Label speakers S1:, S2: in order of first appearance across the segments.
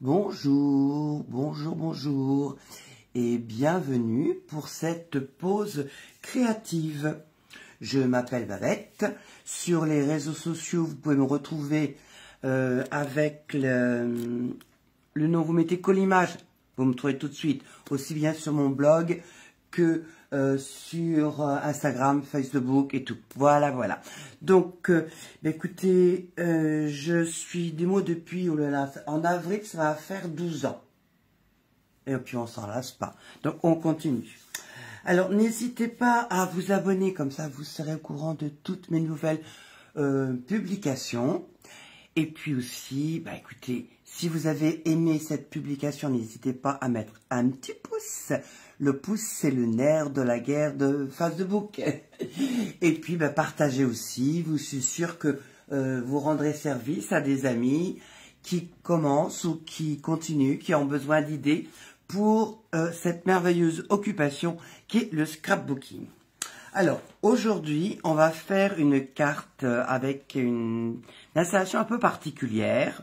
S1: Bonjour, bonjour et bienvenue pour cette pause créative. Je m'appelle Babette. Sur les réseaux sociaux, vous pouvez me retrouver avec le nom, vous mettez Collimage, vous me trouvez tout de suite, aussi bien sur mon blog que sur Instagram, Facebook et tout. Voilà. Donc, écoutez, je suis démo depuis, oh là là, en avril, ça va faire 12 ans. Et puis, on s'en lasse pas. Donc, on continue. Alors, n'hésitez pas à vous abonner, comme ça, vous serez au courant de toutes mes nouvelles publications. Et puis aussi, écoutez, si vous avez aimé cette publication, n'hésitez pas à mettre un petit pouce. Le pouce, c'est le nerf de la guerre de Facebook. Et puis, partagez aussi. Je suis sûr que vous rendrez service à des amis qui commencent ou qui continuent, qui ont besoin d'idées pour cette merveilleuse occupation qui est le scrapbooking. Alors, aujourd'hui, on va faire une carte avec une installation un peu particulière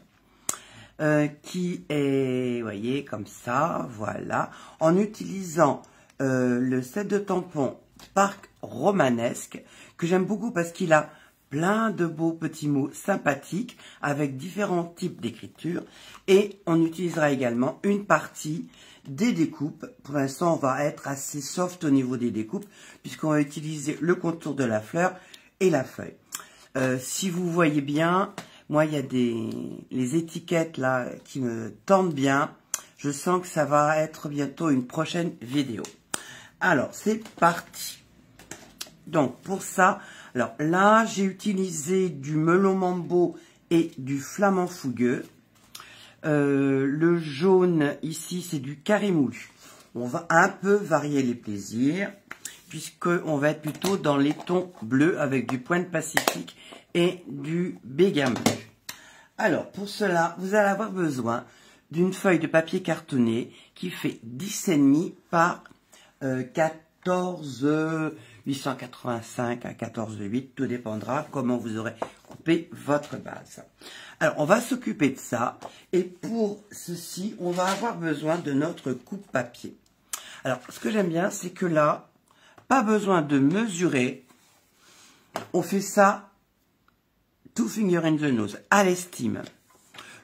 S1: qui est, vous voyez, comme ça, voilà, en utilisant le set de tampons Spark Romanesque, que j'aime beaucoup parce qu'il a plein de beaux petits mots sympathiques avec différents types d'écriture, et on utilisera également une partie des découpes. Pour l'instant, on va être assez soft au niveau des découpes, puisqu'on va utiliser le contour de la fleur et la feuille. Si vous voyez bien, moi, il y a les étiquettes là qui me tentent bien. Je sens que ça va être bientôt une prochaine vidéo. Alors, c'est parti. Donc, pour ça, alors là, j'ai utilisé du melon mambo et du flamand fougueux. Le jaune, ici, c'est du carré moulu. On va un peu varier les plaisirs, puisqu'on va être plutôt dans les tons bleus avec du pointe pacifique et du béguin bleu. Alors, pour cela, vous allez avoir besoin d'une feuille de papier cartonné qui fait 10,5 par 14,885 à 14,8. Tout dépendra comment vous aurez coupé votre base. Alors, on va s'occuper de ça. Et pour ceci, on va avoir besoin de notre coupe-papier. Alors, ce que j'aime bien, c'est que là, pas besoin de mesurer. On fait ça two finger in the nose, à l'estime.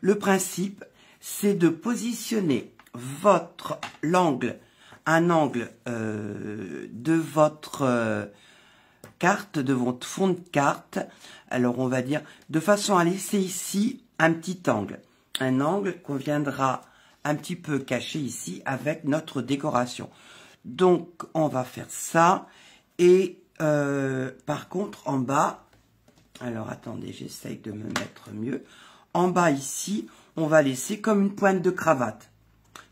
S1: Le principe, c'est de positionner un angle de votre carte, de votre fond de carte. Alors, on va dire, de façon à laisser ici un petit angle. Un angle qu'on viendra un petit peu cacher ici avec notre décoration. Donc, on va faire ça. Et par contre, en bas, alors attendez, j'essaye de me mettre mieux. En bas ici, on va laisser comme une pointe de cravate,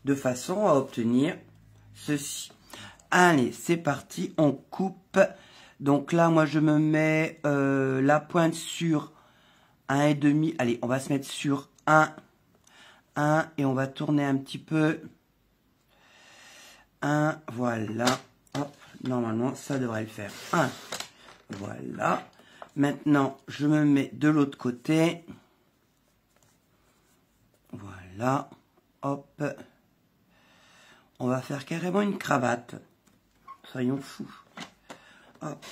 S1: de façon à obtenir ceci. Allez, c'est parti, on coupe. Donc là, moi, je me mets la pointe sur 1,5. Allez, on va se mettre sur 1, et on va tourner un petit peu. 1, voilà. Hop, normalement, ça devrait le faire. 1, voilà. Maintenant, je me mets de l'autre côté. Voilà. Hop. On va faire carrément une cravate. Soyons fous. Hop.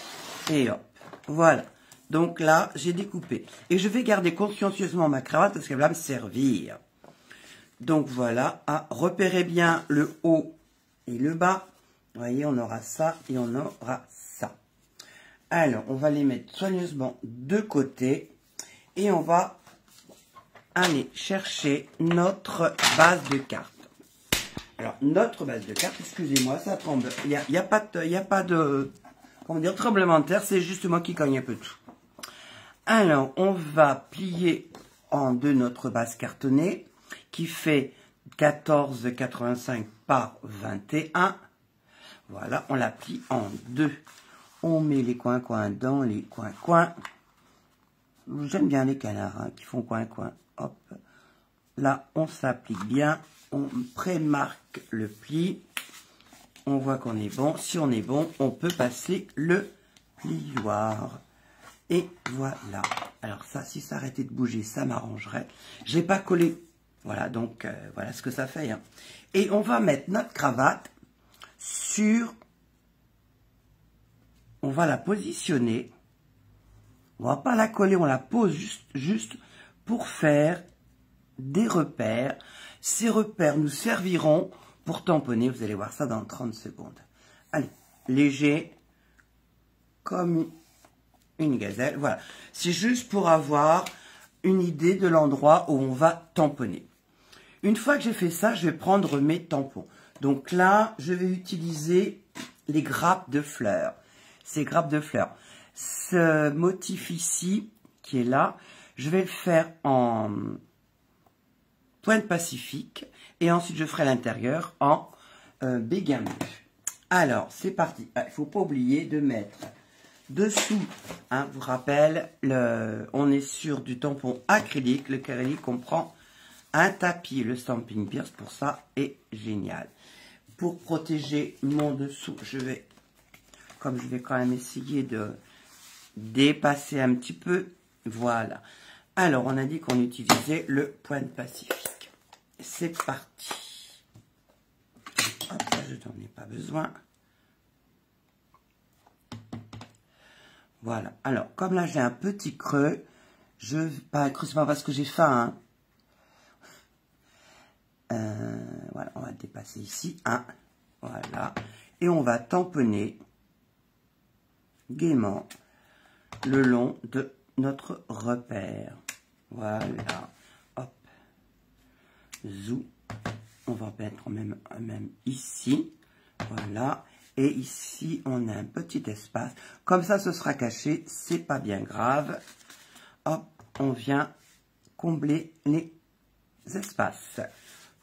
S1: Et hop. Voilà. Donc là, j'ai découpé. Et je vais garder consciencieusement ma cravate parce qu'elle va me servir. Donc voilà. Ah, repérez bien le haut et le bas. Vous voyez, on aura ça et on aura ça. Alors, on va les mettre soigneusement de côté et on va aller chercher notre base de carte. Alors, notre base de carte, excusez-moi, ça tremble. Il y a pas de comment dire, tremblement de terre, c'est juste moi qui cogne un peu tout. Alors, on va plier en deux notre base cartonnée qui fait 14,85 par 21. Voilà, on la plie en deux. On met les coins-coins dans les coins-coins. J'aime bien les canards qui font coin-coin. Hop. Là, on s'applique bien. On prémarque le pli. On voit qu'on est bon. Si on est bon, on peut passer le plioir. Et voilà. Alors ça, si ça arrêtait de bouger, ça m'arrangerait. J'ai pas collé Voilà, donc voilà ce que ça fait. Hein. Et on va mettre notre cravate sur... On va la positionner. On va pas la coller, on la pose juste pour faire des repères. Ces repères nous serviront pour tamponner. Vous allez voir ça dans 30 secondes. Allez, léger, comme une gazelle. Voilà, c'est juste pour avoir une idée de l'endroit où on va tamponner. Une fois que j'ai fait ça, je vais prendre mes tampons. Donc là, je vais utiliser les grappes de fleurs. Ces grappes de fleurs. Ce motif ici, qui est là, je vais le faire en pointe pacifique. Et ensuite, je ferai l'intérieur en béguin bleu. Alors, c'est parti. Il ne faut pas oublier de mettre dessous, hein, je vous rappelle, on est sur du tampon acrylique. Le acrylique comprend un tapis. Le Stampin' Pierce, pour ça, est génial. Pour protéger mon dessous, comme je vais quand même essayer de dépasser un petit peu, voilà. Alors, on a dit qu'on utilisait le pointe pacifique. C'est parti. Hop, là, je n'en ai pas besoin. Voilà. Alors, comme là, j'ai un petit creux, pas creux, c'est pas parce que j'ai faim, hein. Voilà, on va dépasser ici, hein. Voilà. Et on va tamponner gaiement le long de notre repère. Voilà. Hop. Zou. On va mettre même ici. Voilà. Et ici, on a un petit espace. Comme ça, ce sera caché. C'est pas bien grave. Hop. On vient combler les espaces.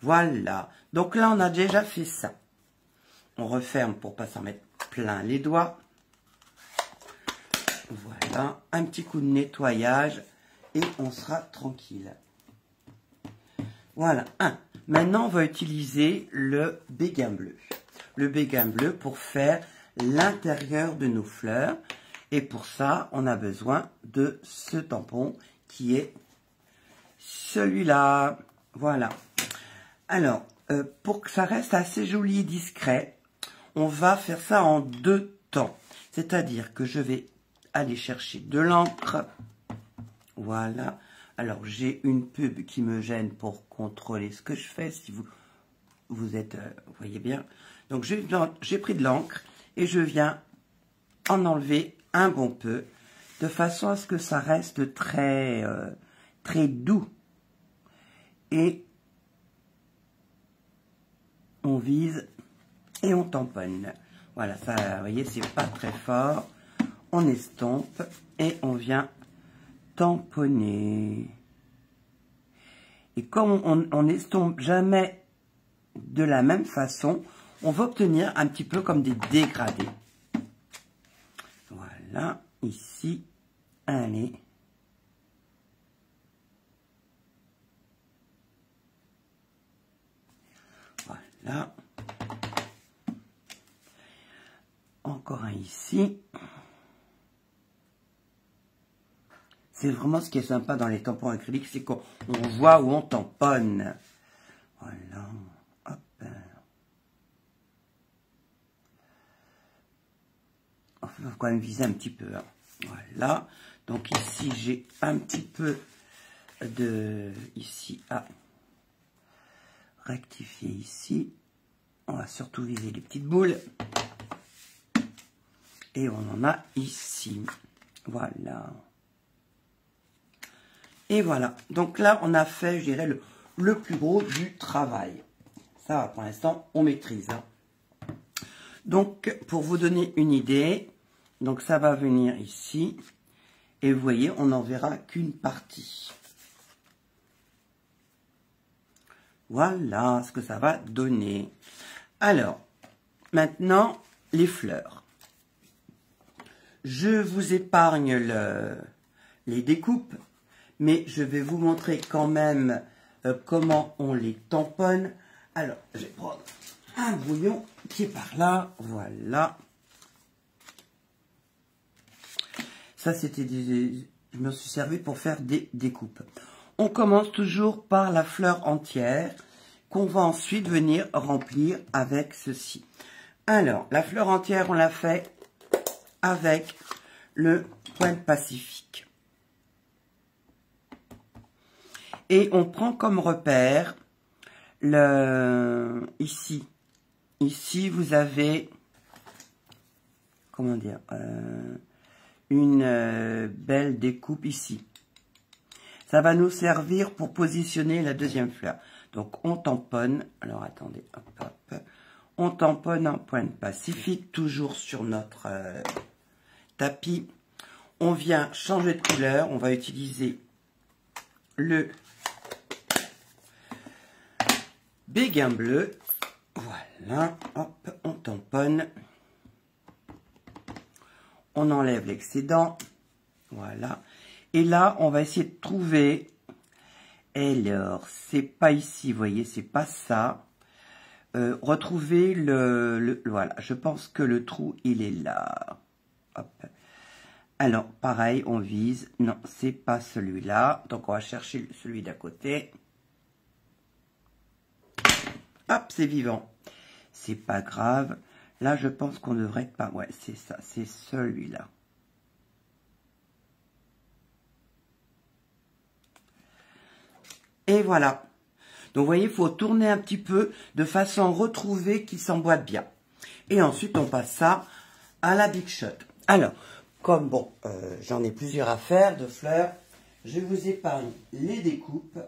S1: Voilà. Donc là, on a déjà fait ça. On referme pour pas s'en mettre plein les doigts. Voilà, un petit coup de nettoyage et on sera tranquille. Voilà, maintenant on va utiliser le béguin bleu. Le béguin bleu pour faire l'intérieur de nos fleurs. Et pour ça, on a besoin de ce tampon qui est celui-là. Voilà. Alors, pour que ça reste assez joli et discret, on va faire ça en 2 temps. C'est-à-dire que je vais aller chercher de l'encre. Voilà. Alors, j'ai une pub qui me gêne pour contrôler ce que je fais. Si vous êtes... vous voyez bien. Donc, j'ai pris de l'encre et je viens en enlever un bon peu de façon à ce que ça reste très, très doux. Et on vise et on tamponne. Voilà, ça, vous voyez, c'est pas très fort. On estompe et on vient tamponner. Et comme on n'estompe jamais de la même façon, on va obtenir un petit peu comme des dégradés. Voilà, ici, allez. Voilà. Encore un ici. C'est vraiment ce qui est sympa dans les tampons acryliques, c'est qu'on voit où on tamponne. Voilà. Hop. Il faut quand même viser un petit peu. Hein. Voilà. Donc ici, j'ai un petit peu de... Ici, à rectifier ici. On va surtout viser les petites boules. Et on en a ici. Voilà. Et voilà. Donc là, on a fait, je dirais, le plus gros du travail. Ça va, pour l'instant, on maîtrise. Hein. Donc, pour vous donner une idée, donc ça va venir ici. Et vous voyez, on n'en verra qu'une partie. Voilà ce que ça va donner. Alors, maintenant, les fleurs. Je vous épargne les découpes, mais je vais vous montrer quand même comment on les tamponne. Alors, je vais prendre un brouillon qui est par là. Voilà. Ça, c'était je me suis servi pour faire des découpes. On commence toujours par la fleur entière qu'on va ensuite venir remplir avec ceci. Alors, la fleur entière, on l'a fait avec le Pointe Pacifique. Et on prend comme repère ici. Ici, vous avez, comment dire, une belle découpe ici. Ça va nous servir pour positionner la deuxième fleur. Donc, on tamponne. Alors, attendez, hop, hop. On tamponne en Pointe Pacifique, toujours sur notre tapis. On vient changer de couleur. On va utiliser le béguin bleu. Voilà, hop, on tamponne. On enlève l'excédent. Voilà. Et là, on va essayer de trouver. Alors, c'est pas ici, vous voyez, c'est pas ça. Retrouver voilà, je pense que le trou, il est là. Hop. Alors, pareil, on vise. Non, c'est pas celui-là. Donc, on va chercher celui d'à côté. Hop, c'est vivant. C'est pas grave. Là, je pense qu'on devrait pas. Ouais, c'est ça, c'est celui-là. Et voilà. Donc, vous voyez, il faut tourner un petit peu de façon à retrouver qu'il s'emboîte bien. Et ensuite, on passe ça à la Big Shot. Alors, comme bon, j'en ai plusieurs à faire de fleurs, je vous épargne les découpes.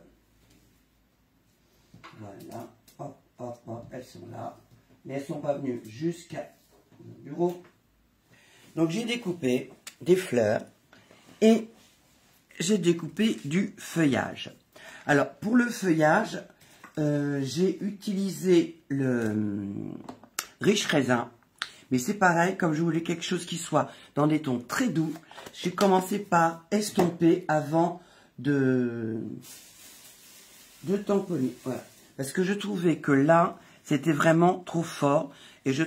S1: Voilà. Hop, hop, hop, elles sont là. Mais elles ne sont pas venues jusqu'à mon bureau. Donc, j'ai découpé des fleurs et j'ai découpé du feuillage. Alors, pour le feuillage, j'ai utilisé le riche raisin. Mais c'est pareil, comme je voulais quelque chose qui soit dans des tons très doux, j'ai commencé par estomper avant de tamponner. Voilà. Parce que je trouvais que là, c'était vraiment trop fort. Et je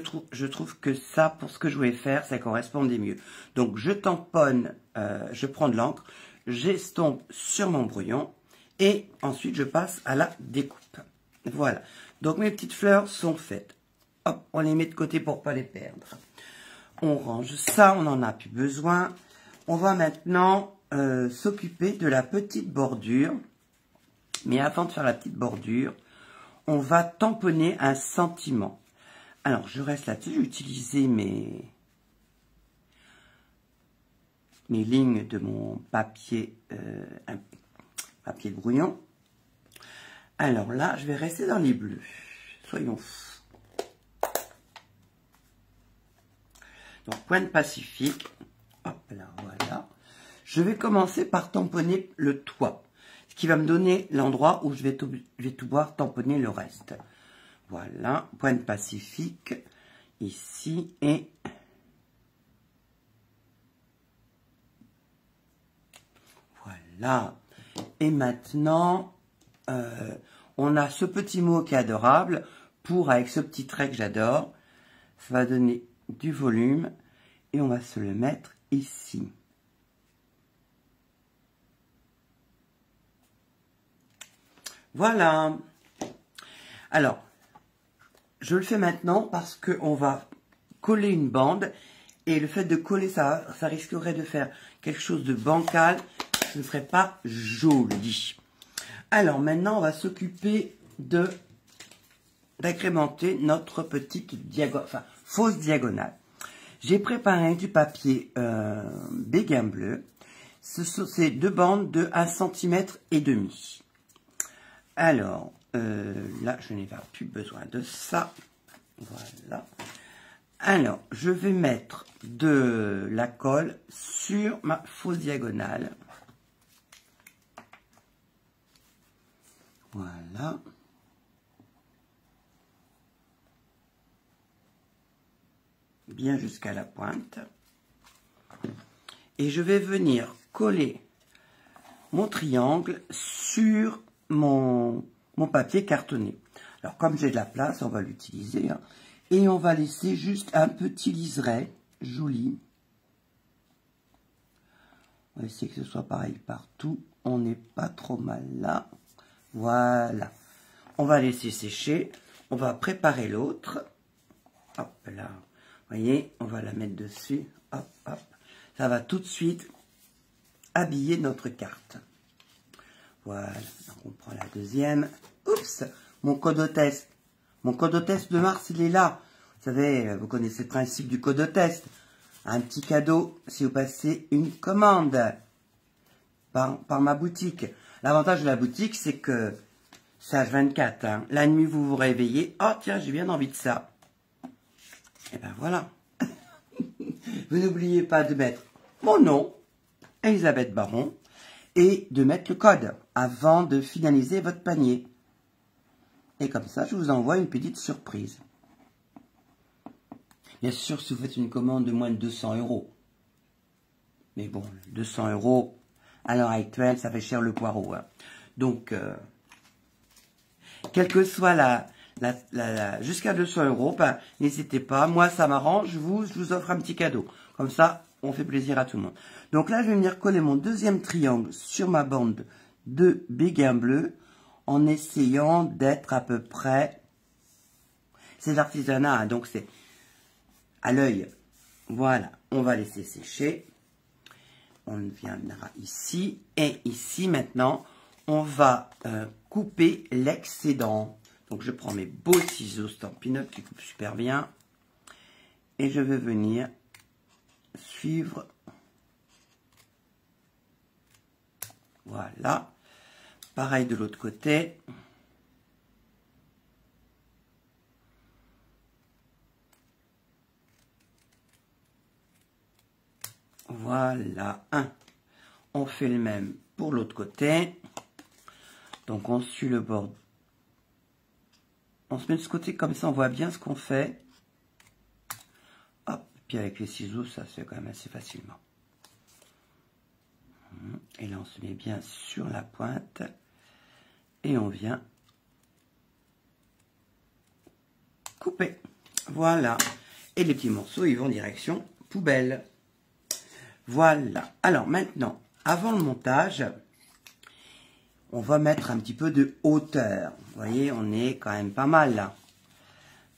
S1: trouve que ça, pour ce que je voulais faire, ça correspondait mieux. Donc, je tamponne, je prends de l'encre, j'estompe sur mon brouillon. Et ensuite, je passe à la découpe. Voilà. Donc, mes petites fleurs sont faites. Hop, on les met de côté pour ne pas les perdre. On range ça, on n'en a plus besoin. On va maintenant s'occuper de la petite bordure. Mais avant de faire la petite bordure, on va tamponner un sentiment. Alors, je reste là-dessus. J'ai utilisé mes lignes de mon papier, papier de brouillon. Alors là, je vais rester dans les bleus. Soyons fous. Donc, Pointe Pacifique. Hop là, voilà. Je vais commencer par tamponner le toit. Ce qui va me donner l'endroit où je vais pouvoir tamponner le reste. Voilà, Pointe Pacifique. Ici et... Voilà. Et maintenant, on a ce petit mot qui est adorable. Pour, avec ce petit trait que j'adore, ça va donner du volume. Et on va se le mettre ici. Voilà. Alors, je le fais maintenant parce qu'on va coller une bande. Et le fait de coller, ça risquerait de faire quelque chose de bancal. Ce ne serait pas joli. Alors, maintenant, on va s'occuper d'agrémenter notre petite fausse diagonale. J'ai préparé du papier béguin bleu. Ce sont ces deux bandes de 1,5 cm. Alors, là, je n'ai plus besoin de ça. Voilà. Alors, je vais mettre de la colle sur ma fausse diagonale. Voilà. Bien jusqu'à la pointe. Et je vais venir coller mon triangle sur mon papier cartonné. Alors, comme j'ai de la place, on va l'utiliser. Hein, et on va laisser juste un petit liseré joli. On va essayer que ce soit pareil partout. on n'est pas trop mal là. Voilà. On va laisser sécher. On va préparer l'autre. Hop là. Vous voyez, on va la mettre dessus. Hop, hop. Ça va tout de suite habiller notre carte. Voilà. Donc on prend la deuxième. Oups, mon code hôtesse. Mon code hôtesse de Mars, il est là. Vous savez, vous connaissez le principe du code hôtesse. Un petit cadeau si vous passez une commande par ma boutique. L'avantage de la boutique, c'est que c'est H24. Hein. La nuit, vous vous réveillez. Oh, tiens, j'ai bien envie de ça. Et ben voilà. Vous n'oubliez pas de mettre mon nom, Elisabeth Baron, et de mettre le code avant de finaliser votre panier. Et comme ça, je vous envoie une petite surprise. Bien sûr, si vous faites une commande de moins de 200 €. Mais bon, 200 €, à l'heure actuelle, ça fait cher le poireau. Hein. Donc, quelle que soit jusqu'à 200 €, ben, n'hésitez pas. Moi, ça m'arrange. Je vous offre un petit cadeau. Comme ça, on fait plaisir à tout le monde. Donc là, je vais venir coller mon deuxième triangle sur ma bande de béguin bleu en essayant d'être à peu près... C'est de l'artisanat, hein, donc c'est à l'œil. Voilà, on va laisser sécher. On viendra ici. Et ici, maintenant, on va couper l'excédent. Donc, je prends mes beaux ciseaux Stampin' Up qui coupent super bien. Et je vais venir suivre. Voilà. Pareil de l'autre côté. Voilà. On fait le même pour l'autre côté. Donc, on suit le bord. On se met de ce côté, comme ça, on voit bien ce qu'on fait. Hop. Puis avec les ciseaux, ça se fait quand même assez facilement. Et là, on se met bien sur la pointe. Et on vient couper. Voilà. Et les petits morceaux, ils vont direction poubelle. Voilà. Alors maintenant, avant le montage, on va mettre un petit peu de hauteur. Vous voyez, on est quand même pas mal là.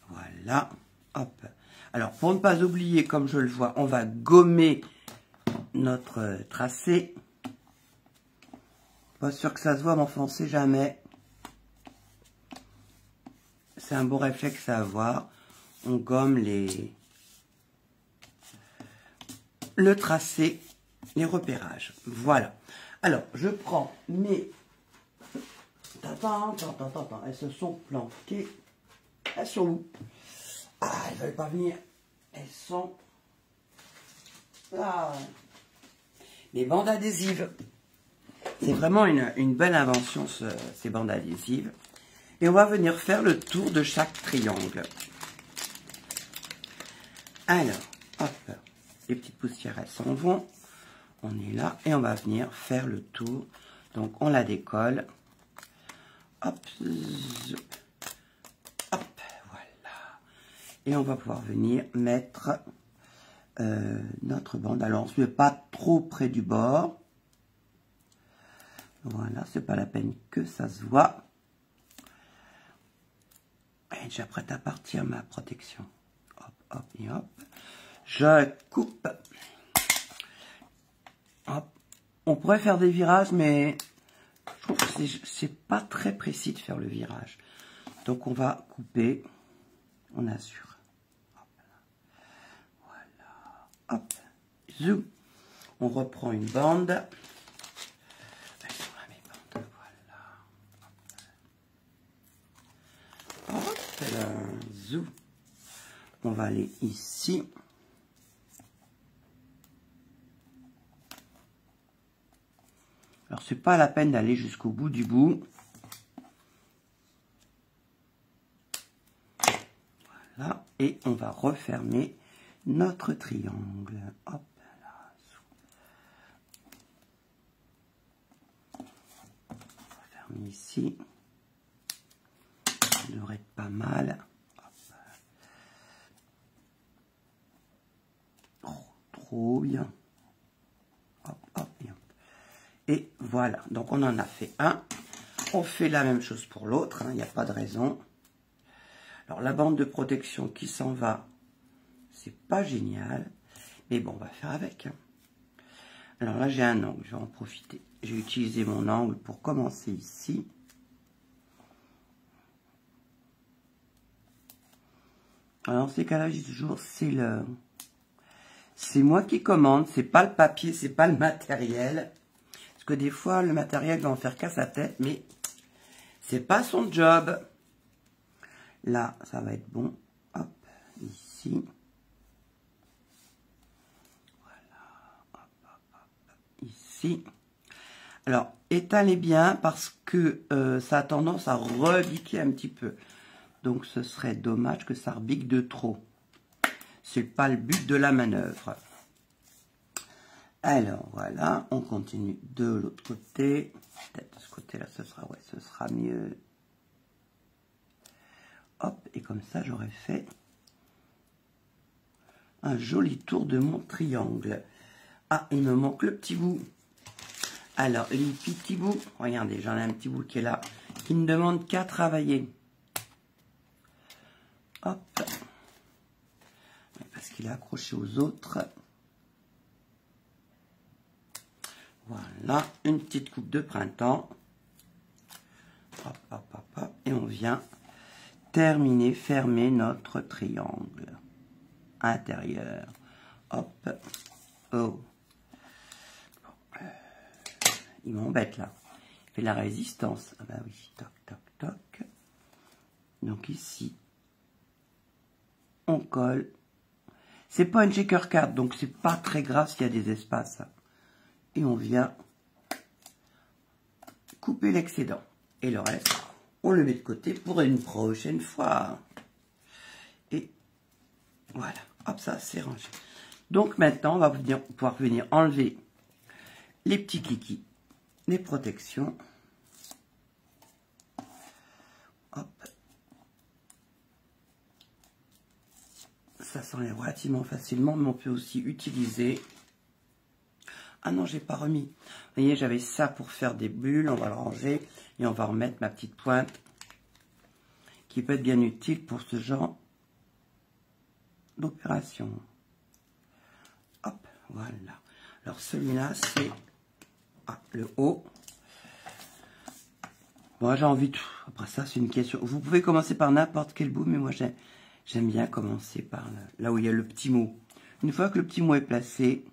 S1: Voilà. Hop. Alors, pour ne pas oublier, comme je le vois, on va gommer notre tracé. Pas sûr que ça se voit, mais enfin, on sait jamais. C'est un bon réflexe à avoir. On gomme le tracé, les repérages. Voilà. Alors, je prends mes... Attends, elles se sont planquées. Elles sont où? Ah, elles ne veulent pas venir. Elles sont là. Les bandes adhésives. C'est vraiment une belle invention, ces bandes adhésives. Et on va venir faire le tour de chaque triangle. Alors, hop, les petites poussières, elles s'en vont. On est là et on va venir faire le tour. Donc, on la décolle. Hop, hop, voilà. Et on va pouvoir venir mettre notre bande. Alors, on ne se met pas trop près du bord. Voilà, c'est pas la peine que ça se voit. Elle est déjà prête à partir, ma protection. Hop, hop et hop. Je coupe. Hop. On pourrait faire des virages, mais je trouve que c'est pas très précis de faire le virage. Donc on va couper. On assure. Hop là. Voilà. Hop. Zoom. On reprend une bande. On va aller ici. Alors, c'est pas la peine d'aller jusqu'au bout du bout. Voilà. Et on va refermer notre triangle. Hop là. On referme ici. Ça devrait être pas mal. Trop bien. Hop, hop, et hop. Et voilà, donc on en a fait un. On fait la même chose pour l'autre, il n'y a pas de raison. Alors la bande de protection qui s'en va, c'est pas génial. Mais bon, on va faire avec. Alors là, j'ai un angle, je vais en profiter. Je vais utiliser mon angle pour commencer ici. Alors, dans ces cas-là, je dis toujours, c'est moi qui commande, c'est pas le papier, c'est pas le matériel. Parce que des fois, le matériel va en faire qu'à sa tête, mais c'est pas son job. Là, ça va être bon. Hop, ici. Voilà. Hop, hop, hop, ici. Alors, étalez bien parce que ça a tendance à rebiquer un petit peu. Donc, ce serait dommage que ça rebique de trop. C'est pas le but de la manœuvre. Alors, voilà, on continue de l'autre côté. Peut-être de ce côté-là, ce sera mieux. Hop, et comme ça, j'aurais fait un joli tour de mon triangle. Ah, il me manque le petit bout. Alors, les petits bouts, regardez, j'en ai un petit bout qui est là, qui ne demande qu'à travailler. Hop. Parce qu'il est accroché aux autres. Voilà, une petite coupe de printemps. Hop, hop, hop, hop. Et on vient terminer, fermer notre triangle intérieur. Hop. Oh. Il m'embête là. Il fait la résistance. Ah bah oui, toc, toc, toc. Donc ici, on colle. C'est pas une shaker card, donc c'est pas très grave s'il y a des espaces. Et on vient couper l'excédent. Et le reste, on le met de côté pour une prochaine fois. Et voilà, hop, ça c'est rangé. Donc maintenant, on va pouvoir venir enlever les petits kikis, les protections. Hop. Ça s'enlève relativement facilement, mais on peut aussi utiliser... Ah non, j'ai pas remis. Vous voyez, j'avais ça pour faire des bulles. On va le ranger et on va remettre ma petite pointe qui peut être bien utile pour ce genre d'opération. Hop, voilà. Alors celui-là, c'est le haut. Moi, j'ai envie de... Après ça, c'est une question. Vous pouvez commencer par n'importe quel bout, mais moi, j'aime bien commencer par là où il y a le petit mot. Une fois que le petit mot est placé,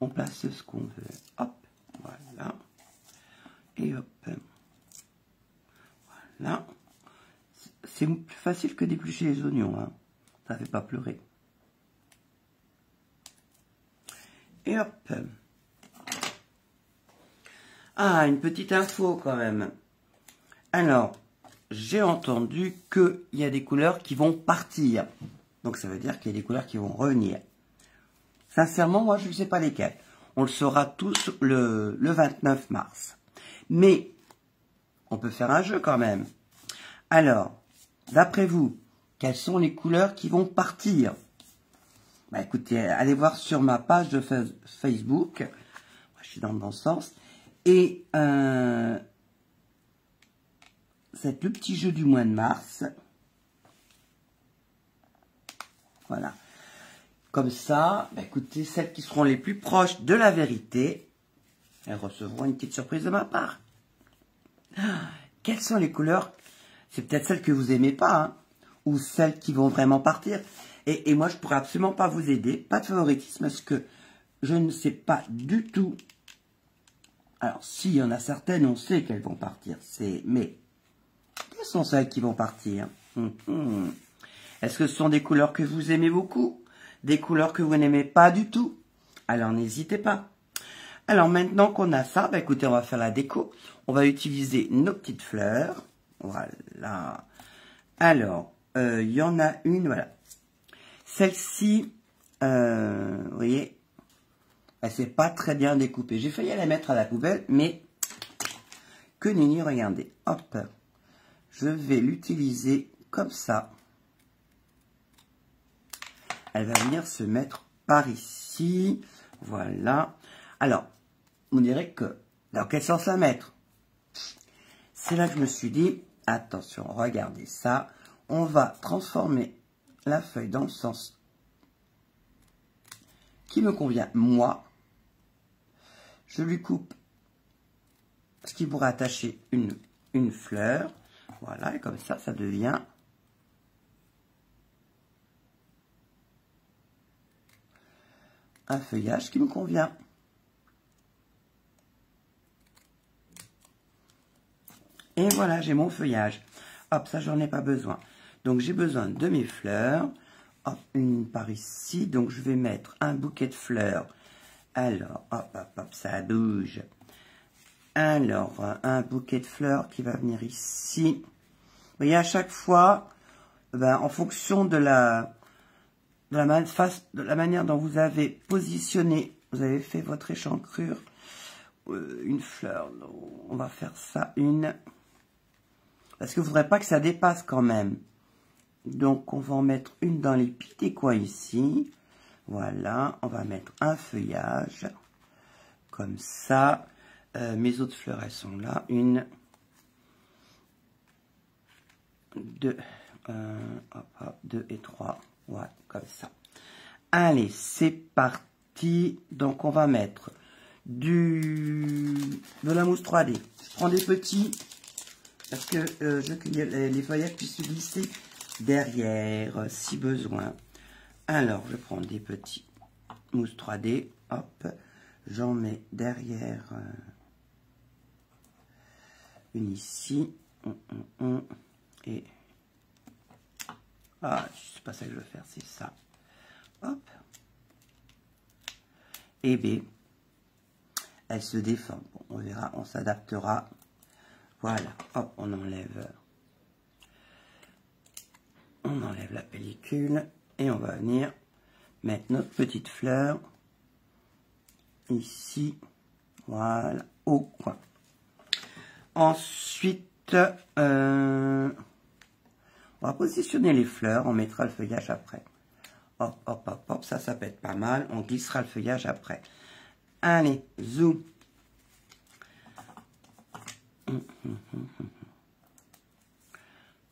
S1: on place ce qu'on veut. Hop, voilà. Et hop. Voilà. C'est plus facile que d'éplucher les oignons. Hein. Ça ne fait pas pleurer. Et hop. Ah, une petite info quand même. Alors, j'ai entendu qu'il y a des couleurs qui vont partir. Donc ça veut dire qu'il y a des couleurs qui vont revenir. Sincèrement, moi, je ne sais pas lesquelles. On le saura tous le 29 mars. Mais, on peut faire un jeu quand même. Alors, d'après vous, quelles sont les couleurs qui vont partir? Bah écoutez, allez voir sur ma page de Facebook. Moi, je suis dans le bon sens. Et c'est le petit jeu du mois de mars. Voilà. Comme ça, bah écoutez, celles qui seront les plus proches de la vérité, elles recevront une petite surprise de ma part. Quelles sont les couleurs? C'est peut-être celles que vous aimez pas, hein, ou celles qui vont vraiment partir. Et moi, je pourrais absolument pas vous aider. Pas de favoritisme, parce que je ne sais pas du tout. Alors, s'il y en a certaines, on sait qu'elles vont partir. Mais, quelles sont celles qui vont partir? Est-ce que ce sont des couleurs que vous aimez beaucoup? Des couleurs que vous n'aimez pas du tout? Alors, n'hésitez pas. Alors, maintenant qu'on a ça, bah, écoutez, on va faire la déco. On va utiliser nos petites fleurs. Voilà. Alors, il y en a une, voilà. Celle-ci, vous voyez, elle s'est pas très bien découpée. J'ai failli la mettre à la poubelle, mais que nenni, regardez. Hop, je vais l'utiliser comme ça. Elle va venir se mettre par ici. Voilà. Alors, on dirait que, dans quel sens la mettre? C'est là que je me suis dit, attention, regardez ça, on va transformer la feuille dans le sens qui me convient, moi. Je lui coupe ce qui pourrait attacher une fleur, voilà, et comme ça devient un feuillage qui me convient. Et voilà, j'ai mon feuillage. Hop, ça, j'en ai pas besoin. Donc, j'ai besoin de mes fleurs. Hop, une par ici. Donc, je vais mettre un bouquet de fleurs. Alors, hop, hop, hop, ça bouge. Alors, un bouquet de fleurs qui va venir ici. Vous voyez, à chaque fois, ben, en fonction de la manière dont vous avez positionné, vous avez fait votre échancrure, une fleur, on va faire ça, parce que je ne voudrais pas que ça dépasse quand même. Donc, on va en mettre une dans les petits coins ici. Voilà, on va mettre un feuillage, comme ça. Mes autres fleurs, elles sont là. 1, 2, hop, hop, 2 et 3. Ouais, comme ça. Allez, c'est parti. Donc, on va mettre de la mousse 3D. Je prends des petits, parce que je veux que les feuillages puissent se glisser derrière, si besoin. Alors, je prends des petits mousse 3D. Hop, j'en mets derrière une ici. Et ah, c'est pas ça que je veux faire, c'est ça. Hop. Et B, elle se déforme. Bon, on verra, on s'adaptera. Voilà, hop, on enlève la pellicule et on va venir mettre notre petite fleur ici, voilà, au coin. Ensuite, on va positionner les fleurs, on mettra le feuillage après. Hop, hop, hop, hop, ça peut être pas mal, on glissera le feuillage après. Allez, zoom. Hop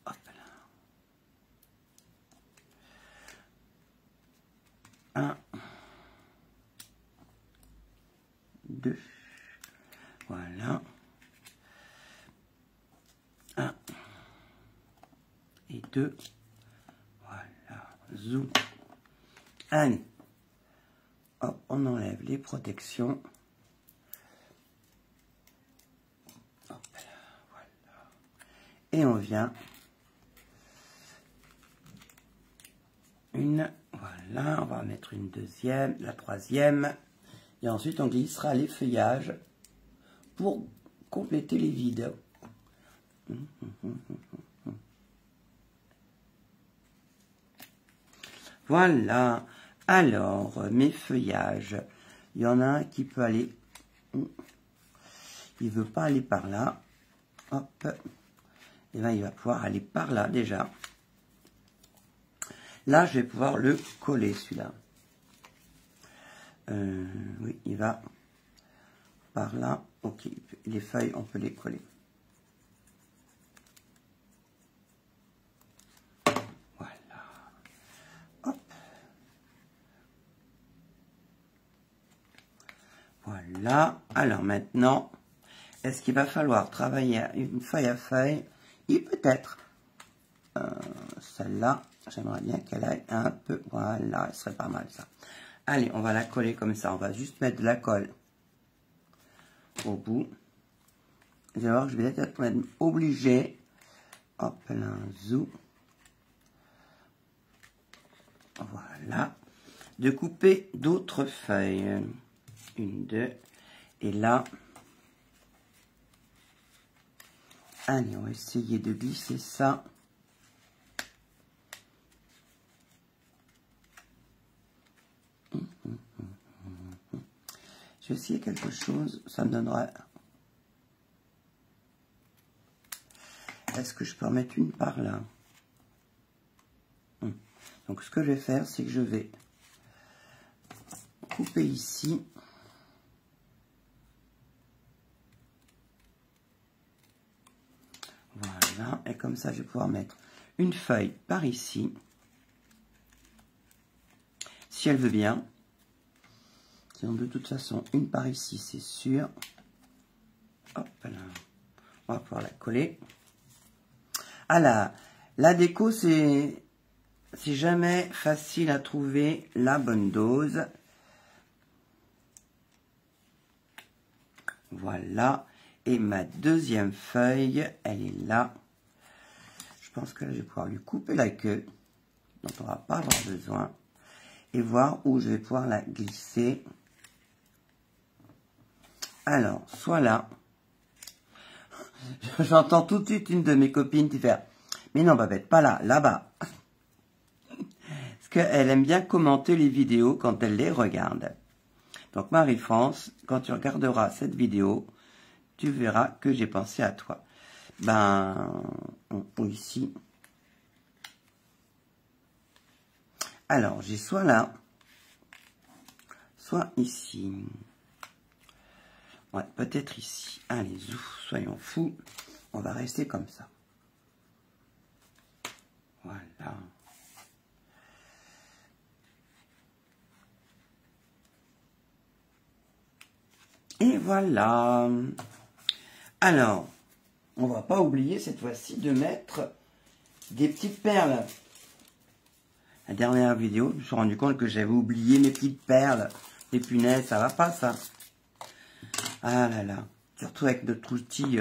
S1: là. 1, 2, voilà. 1 et 2, voilà, zoom. Allez, hop, on enlève les protections. Hop là, voilà. Et on vient voilà, on va mettre une deuxième, la troisième, et ensuite on glissera les feuillages pour compléter les vides. Voilà, alors mes feuillages, il y en a un qui peut aller, il veut pas aller par là, hop, et bien il va pouvoir aller par là déjà. Là, je vais pouvoir le coller, celui-là. Oui, il va par là. Ok, les feuilles, on peut les coller. Voilà. Hop. Voilà. Alors maintenant, est-ce qu'il va falloir travailler une feuille à feuille? Et peut-être. Celle-là, j'aimerais bien qu'elle aille un peu. Voilà, ce serait pas mal ça. Allez, on va la coller comme ça. On va juste mettre de la colle au bout. Vous allez voir que je vais peut-être être obligé. Hop là, zou. Voilà. De couper d'autres feuilles. 1, 2. Et là. Allez, on va essayer de glisser ça. Je vais essayer quelque chose, ça me donnera... Est-ce que je peux en mettre une par là? Donc ce que je vais faire, c'est que je vais couper ici. Voilà, et comme ça, je vais pouvoir mettre une feuille par ici. Si elle veut bien. Sinon, de toute façon, une par ici, c'est sûr. Hop là. On va pouvoir la coller. Ah, la déco, c'est jamais facile à trouver la bonne dose. Voilà. Et ma deuxième feuille, elle est là. Je pense que là, je vais pouvoir lui couper la queue, dont on ne va pas avoir besoin. Et voir où je vais pouvoir la glisser. Alors, soit là. J'entends tout de suite une de mes copines qui fait « Mais non, Babette, pas là, là-bas. » Parce qu'elle aime bien commenter les vidéos quand elle les regarde. Donc, Marie-France, quand tu regarderas cette vidéo, tu verras que j'ai pensé à toi. Ici. Alors, j'ai soit là, soit ici. Ouais, peut-être ici. Allez, soyons fous. On va rester comme ça. Voilà. Et voilà. Alors, on va pas oublier cette fois-ci de mettre des petites perles. La dernière vidéo, je me suis rendu compte que j'avais oublié mes petites perles. Les punaises, ça va pas ça. Ah là là. Surtout avec notre outil,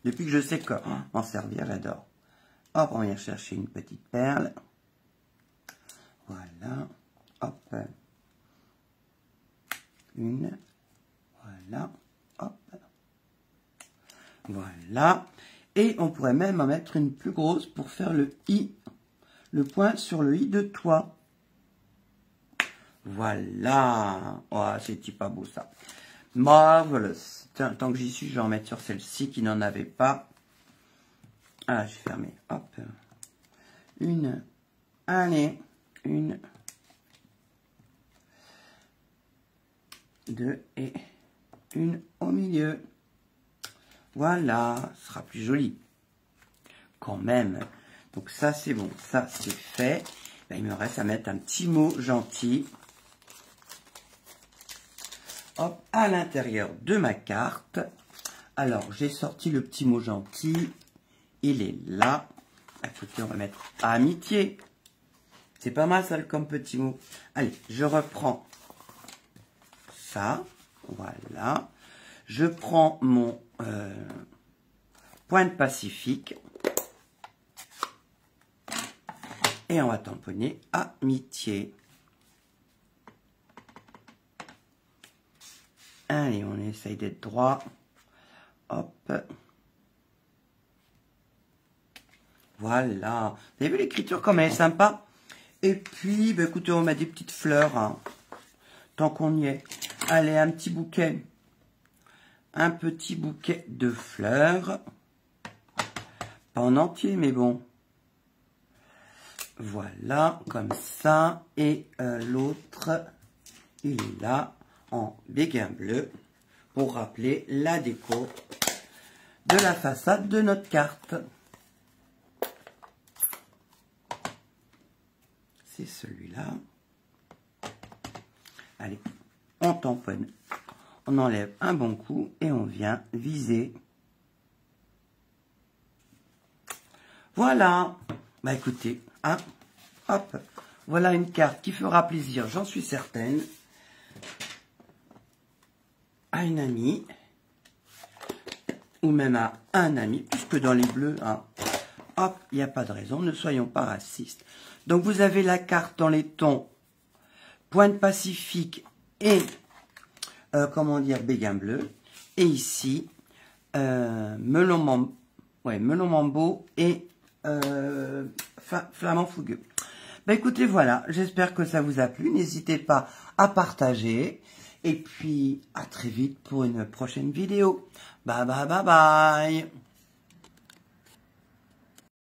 S1: depuis que je sais comment servir, j'adore. Hop, on va y chercher une petite perle. Voilà. Hop. Une. Voilà. Hop. Voilà. Et on pourrait même en mettre une plus grosse pour faire le i. Le point sur le i de toit. Voilà. Oh, c'est pas beau ça. Marvelous. Tiens, tant que j'y suis, je vais en mettre sur celle-ci qui n'en avait pas. Ah, j'ai fermé. Hop. Une. Allez. Une. Deux. Et une au milieu. Voilà. Ce sera plus joli. Quand même. Donc ça, c'est bon. Ça, c'est fait. Ben, il me reste à mettre un petit mot gentil. Hop, à l'intérieur de ma carte. Alors, j'ai sorti le petit mot gentil. Il est là. À côté, on va mettre amitié. C'est pas mal ça comme petit mot. Allez, je reprends ça. Voilà. Je prends mon pointe Pacifique. Et on va tamponner amitié. Allez, on essaye d'être droit. Hop. Voilà. Vous avez vu l'écriture comme elle est sympa? Et puis, bah, écoutez, on met des petites fleurs. Hein, tant qu'on y est. Allez, un petit bouquet. Un petit bouquet de fleurs. Pas en entier, mais bon. Voilà, comme ça. Et l'autre, il est là. En béguin bleu pour rappeler la déco de la façade de notre carte. C'est celui-là. Allez, on tamponne. On enlève un bon coup et on vient viser. Voilà. Bah écoutez, hein, hop, voilà une carte qui fera plaisir, j'en suis certaine. À une amie, ou même à un ami, puisque dans les bleus, hein, hop, il n'y a pas de raison, ne soyons pas racistes. Donc vous avez la carte dans les tons pointe Pacifique et, comment dire, béguin bleu, et ici, melon mambo et flamand fougueux. Ben écoutez, voilà, j'espère que ça vous a plu, n'hésitez pas à partager. Et puis, à très vite pour une prochaine vidéo. Bye bye bye bye.